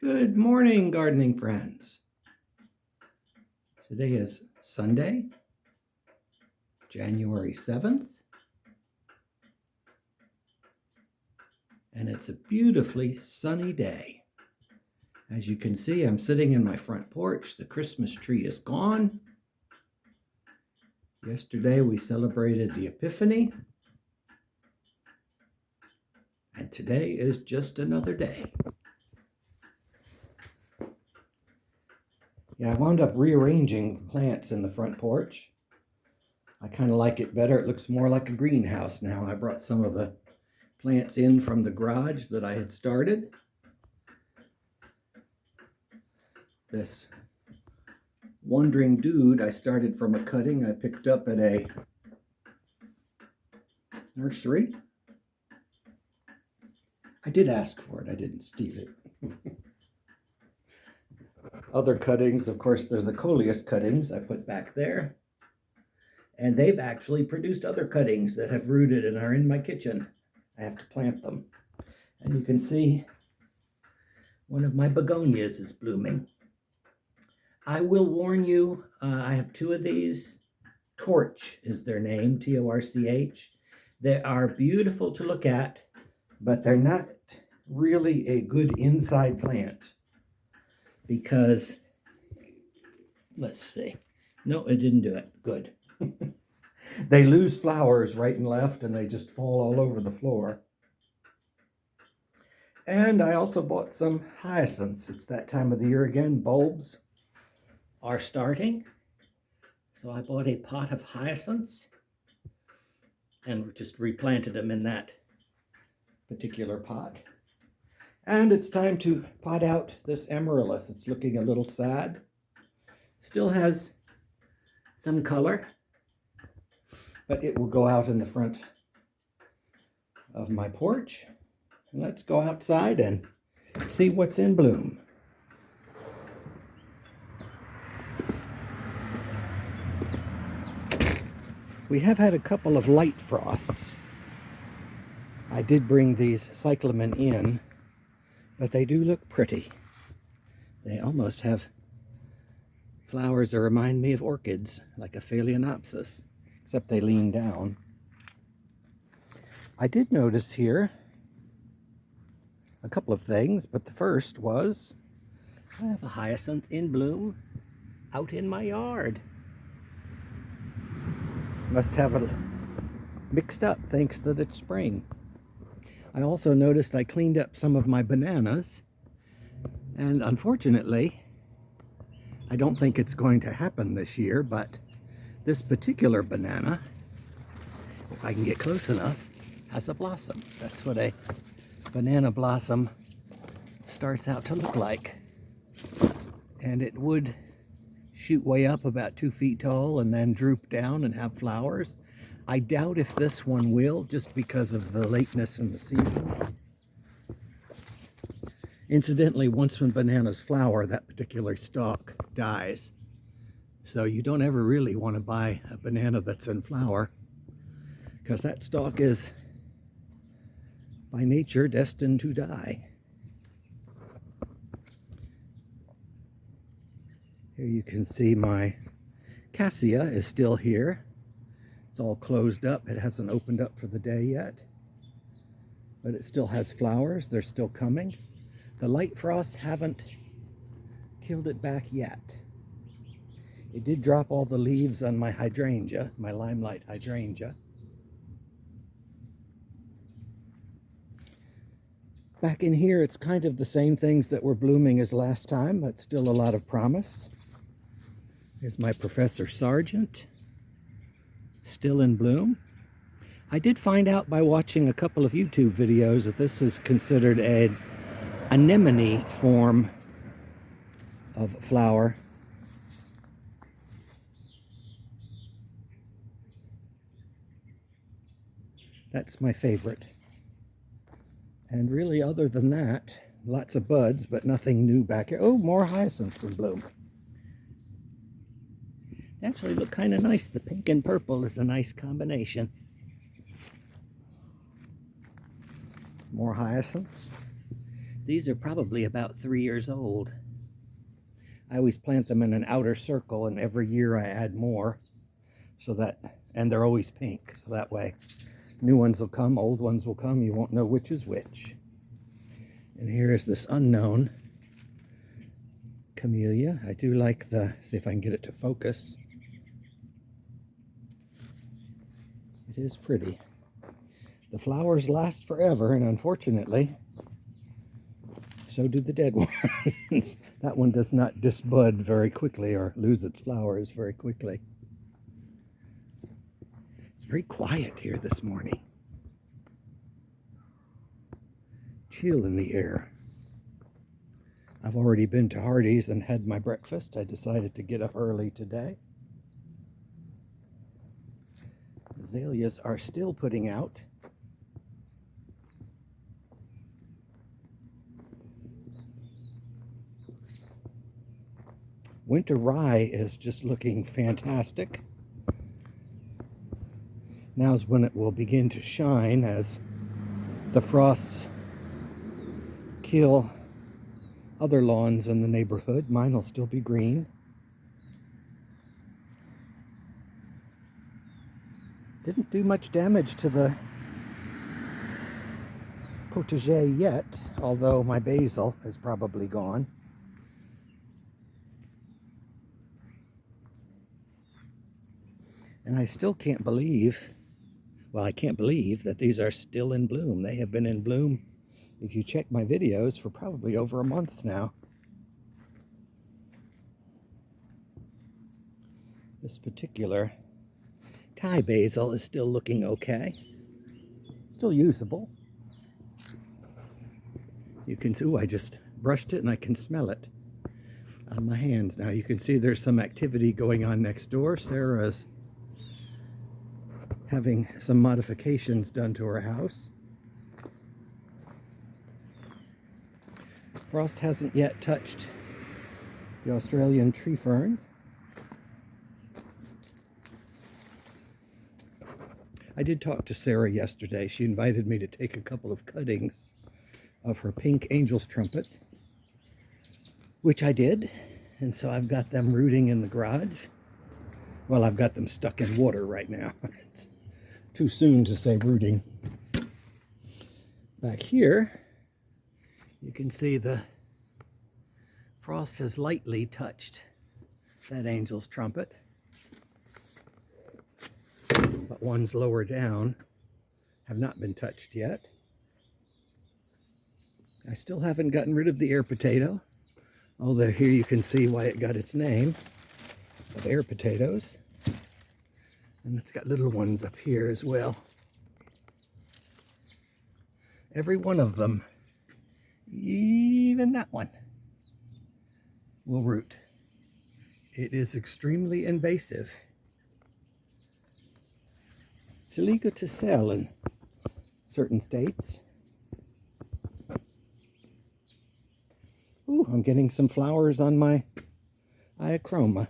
Good morning, gardening friends. Today is Sunday, January 7th, and it's a beautifully sunny day. As you can see, I'm sitting in my front porch. The Christmas tree is gone. Yesterday we celebrated the Epiphany, and today is just another day. Yeah, I wound up rearranging plants in the front porch. I kind of like it better. It looks more like a greenhouse now. I brought some of the plants in from the garage that I had started. This wandering dude I started from a cutting I picked up at a nursery. I did ask for it. I didn't steal it. Other cuttings, of course, there's the Camellias cuttings I put back there. And they've actually produced other cuttings that have rooted and are in my kitchen. I have to plant them. And you can see one of my begonias is blooming. I will warn you, I have two of these. Torch is their name, Torch. They are beautiful to look at, but they're not really a good inside plant. Because, let's see. No, it didn't do it. Good. They lose flowers right and left, and they just fall all over the floor. And I also bought some hyacinths. It's that time of the year again. Bulbs are starting. So I bought a pot of hyacinths and just replanted them in that particular pot. And it's time to pot out this amaryllis. It's looking a little sad. Still has some color, but it will go out in the front of my porch. And let's go outside and see what's in bloom. We have had a couple of light frosts. I did bring these cyclamen in, but they do look pretty. They almost have flowers that remind me of orchids, like a phalaenopsis, except they lean down. I did notice here a couple of things, but the first was I have a hyacinth in bloom out in my yard. Must have it mixed up thanks that it's spring. I also noticed I cleaned up some of my bananas, and unfortunately, I don't think it's going to happen this year, but this particular banana, if I can get close enough, has a blossom. That's what a banana blossom starts out to look like. And it would shoot way up about 2 feet tall and then droop down and have flowers. I doubt if this one will, just because of the lateness in the season. Incidentally, once when bananas flower, that particular stalk dies. So you don't ever really want to buy a banana that's in flower, because that stalk is, by nature, destined to die. Here you can see my cassia is still here. It's all closed up. It hasn't opened up for the day yet, but it still has flowers. They're still coming. The light frosts haven't killed it back yet. It did drop all the leaves on my hydrangea, my limelight hydrangea. Back in here, it's kind of the same things that were blooming as last time, but still a lot of promise. Here's my Professor Sargent, still in bloom. I did find out by watching a couple of YouTube videos that this is considered an anemone form of flower. That's my favorite. And really, other than that, lots of buds, but nothing new back here. Oh, more hyacinths in bloom. They actually look kind of nice. The pink and purple is a nice combination. More hyacinths. These are probably about 3 years old. I always plant them in an outer circle, and every year I add more, and they're always pink, so that way new ones will come, old ones will come, you won't know which is which. And here is this unknown camellia. I do like see if I can get it to focus. It is pretty. The flowers last forever, and unfortunately, so do the dead ones. That one does not disbud very quickly or lose its flowers very quickly. It's very quiet here this morning. Chill in the air. I've already been to Hardee's and had my breakfast. I decided to get up early today. Azaleas are still putting out. Winter rye is just looking fantastic. Now's when it will begin to shine as the frosts kill other lawns in the neighborhood. Mine will still be green. Didn't do much damage to the potager yet, although my basil is probably gone. And I still can't believe, well, I can't believe that these are still in bloom. They have been in bloom, if you check my videos, for probably over a month now. This particular Thai basil is still looking okay. Still usable. You can see, I just brushed it and I can smell it on my hands now. You can see there's some activity going on next door. Sarah's having some modifications done to her house. Frost hasn't yet touched the Australian tree fern. I did talk to Sarah yesterday. She invited me to take a couple of cuttings of her pink angel's trumpet, which I did. And so I've got them rooting in the garage. Well, I've got them stuck in water right now. It's too soon to say rooting. Back here, you can see the frost has lightly touched that angel's trumpet. But ones lower down have not been touched yet. I still haven't gotten rid of the air potato, although here you can see why it got its name of air potatoes. And it's got little ones up here as well. Every one of them, even that one, will root. It is extremely invasive. It's illegal to sell in certain states. Ooh, I'm getting some flowers on my iachroma.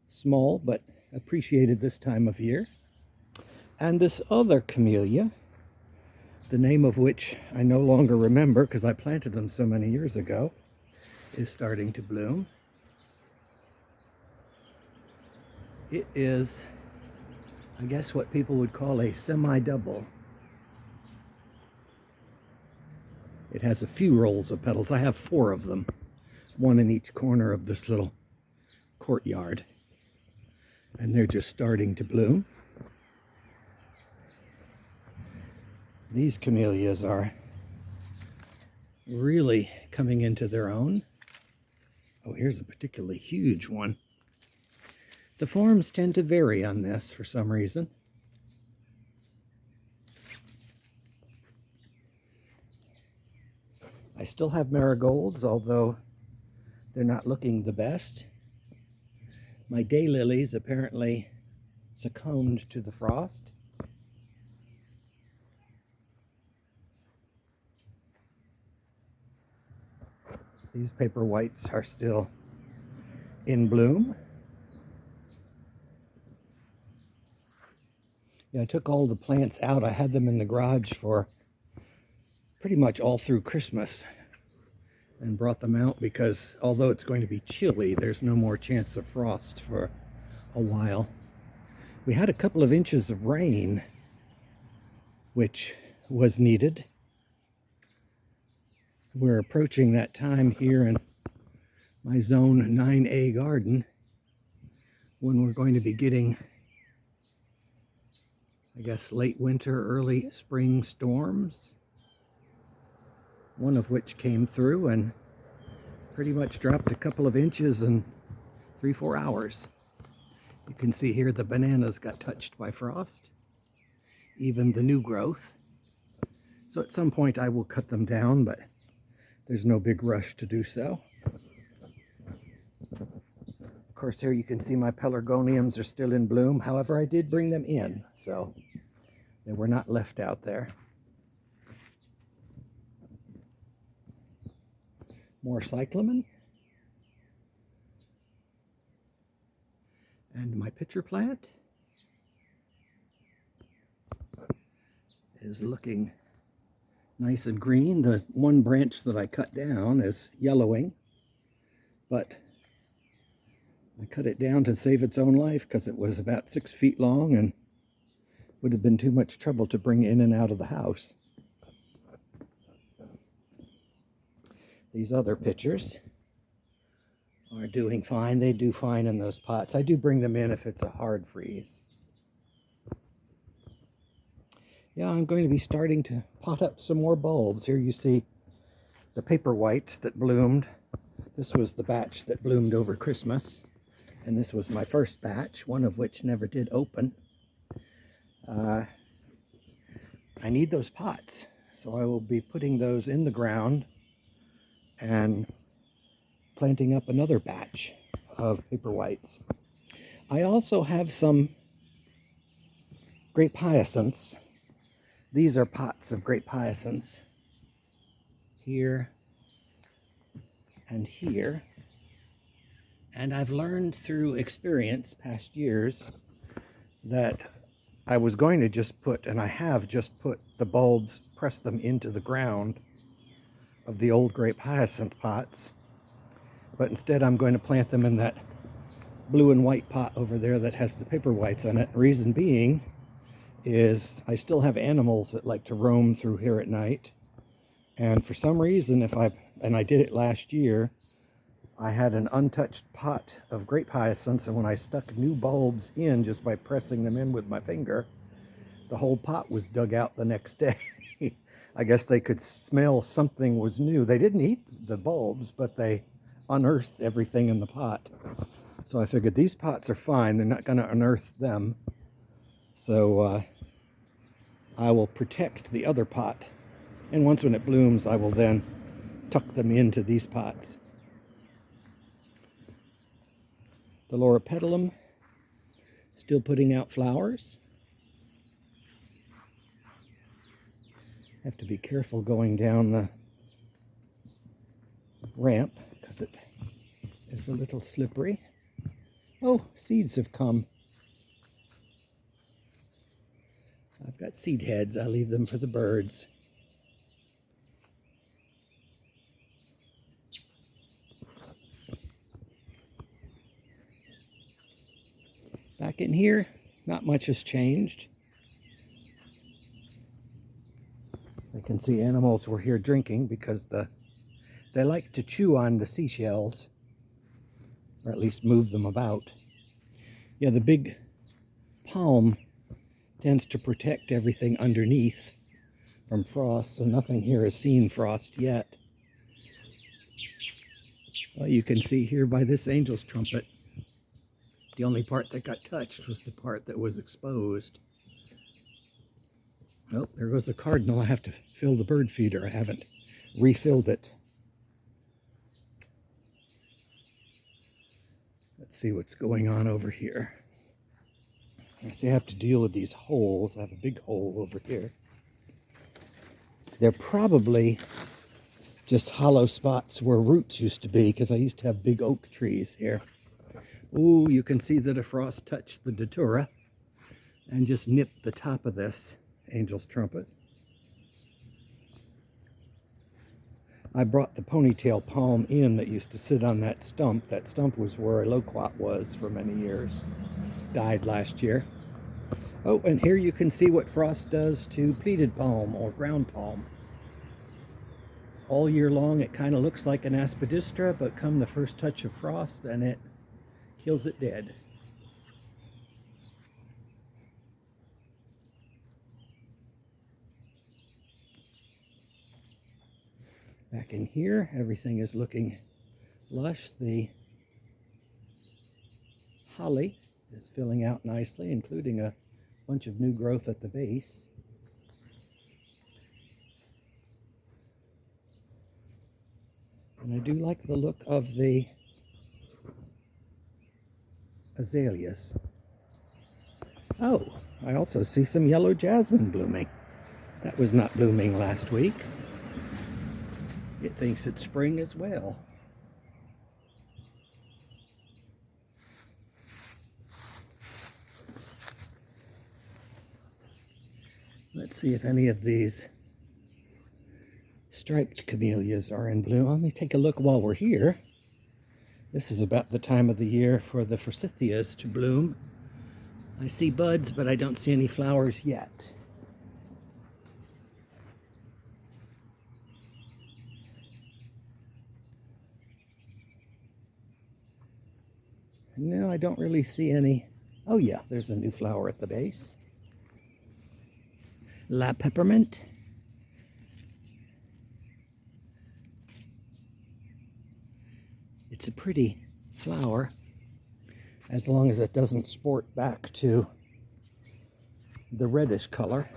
Small, but appreciated this time of year. And this other camellia, the name of which I no longer remember because I planted them so many years ago, is starting to bloom. It is, I guess, what people would call a semi-double. It has a few rolls of petals. I have 4 of them, one in each corner of this little courtyard. And they're just starting to bloom. These camellias are really coming into their own. Oh, here's a particularly huge one. The forms tend to vary on this for some reason. I still have marigolds, although they're not looking the best. My daylilies apparently succumbed to the frost. These paper whites are still in bloom. Yeah, I took all the plants out. I had them in the garage for pretty much all through Christmas and brought them out because although it's going to be chilly, there's no more chance of frost for a while. We had a couple of inches of rain, which was needed. We're approaching that time here in my zone 9A garden when we're going to be getting, I guess, late winter, early spring storms. One of which came through and pretty much dropped a couple of inches in 3-4 hours. You can see here the bananas got touched by frost, even the new growth. So at some point I will cut them down, but there's no big rush to do so. Of course, here you can see my pelargoniums are still in bloom. However, I did bring them in, so they were not left out there. More cyclamen. And my pitcher plant is looking nice and green. The one branch that I cut down is yellowing, but I cut it down to save its own life because it was about 6 feet long and would have been too much trouble to bring in and out of the house. These other pitchers are doing fine. They do fine in those pots. I do bring them in if it's a hard freeze. Yeah, I'm going to be starting to pot up some more bulbs. Here you see the paper whites that bloomed. This was the batch that bloomed over Christmas. And this was my first batch, one of which never did open. I need those pots, so I will be putting those in the ground and planting up another batch of paper whites. I also have some grape hyacinths. These are pots of grape hyacinths here and here. And I've learned through experience, past years, that I was going to just put, and I have just put the bulbs, press them into the ground of the old grape hyacinth pots. But instead I'm going to plant them in that blue and white pot over there that has the paper whites on it. Reason being is I still have animals that like to roam through here at night. And for some reason, and I did it last year, I had an untouched pot of grape hyacinths, and when I stuck new bulbs in just by pressing them in with my finger, the whole pot was dug out the next day. I guess they could smell something was new. They didn't eat the bulbs, but they unearthed everything in the pot. So I figured these pots are fine. They're not going to unearth them. So I will protect the other pot. And once when it blooms, I will then tuck them into these pots. The loropetalum still putting out flowers. Have to be careful going down the ramp because it is a little slippery. Oh, seeds have come. I've got seed heads. I leave them for the birds. Back in here, not much has changed. I can see animals were here drinking because they like to chew on the seashells, or at least move them about. Yeah, the big palm tends to protect everything underneath from frost, so nothing here has seen frost yet. Well, you can see here by this angel's trumpet, the only part that got touched was the part that was exposed. Oh, there goes the cardinal. I have to fill the bird feeder. I haven't refilled it. Let's see what's going on over here. I see I have to deal with these holes. I have a big hole over here. They're probably just hollow spots where roots used to be, because I used to have big oak trees here. Ooh, you can see that a frost touched the datura and just nipped the top of this angel's trumpet. I brought the ponytail palm in that used to sit on that stump. That stump was where a loquat was for many years. Died last year. Oh, and here you can see what frost does to pleated palm or ground palm. All year long it kind of looks like an aspidistra, but come the first touch of frost and it kills it dead. Back in here, everything is looking lush. The holly is filling out nicely, including a bunch of new growth at the base. And I do like the look of the azaleas. Oh, I also see some yellow jasmine blooming. That was not blooming last week. It thinks it's spring as well. Let's see if any of these striped camellias are in bloom. Let me take a look while we're here. This is about the time of the year for the forsythias to bloom. I see buds, but I don't see any flowers yet. No, I don't really see any. Oh yeah, there's a new flower at the base. La peppermint. It's a pretty flower, as long as it doesn't sport back to the reddish color.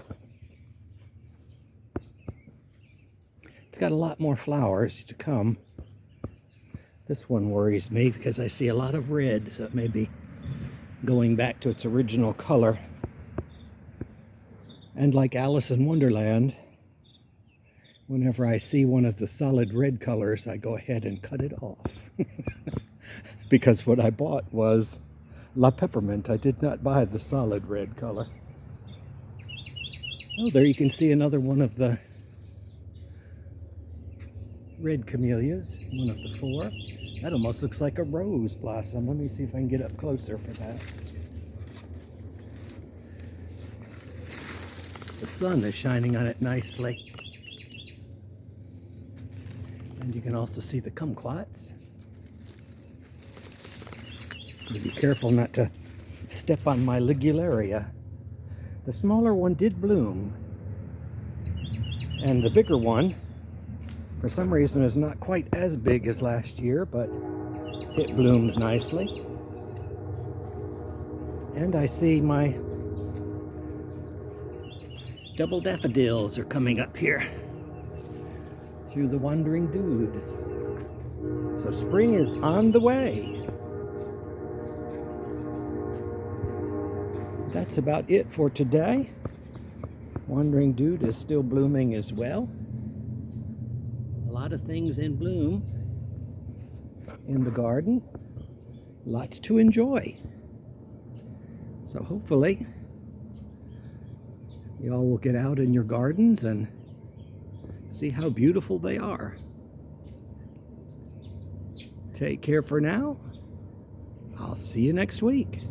It's got a lot more flowers to come. This one worries me because I see a lot of red, so it may be going back to its original color. And like Alice in Wonderland, whenever I see one of the solid red colors, I go ahead and cut it off. Because what I bought was La Peppermint. I did not buy the solid red color. Oh, there you can see another one of the red camellias, one of the four. That almost looks like a rose blossom. Let me see if I can get up closer for that. The sun is shining on it nicely. And you can also see the kumquats. Be careful not to step on my ligularia. The smaller one did bloom. And the bigger one, for some reason, is not quite as big as last year, but it bloomed nicely. And I see my double daffodils are coming up here through the wandering dude. So spring is on the way. That's about it for today. Wandering dude is still blooming as well. A lot of things in bloom in the garden. Lots to enjoy. So hopefully you all will get out in your gardens and see how beautiful they are. Take care for now. I'll see you next week.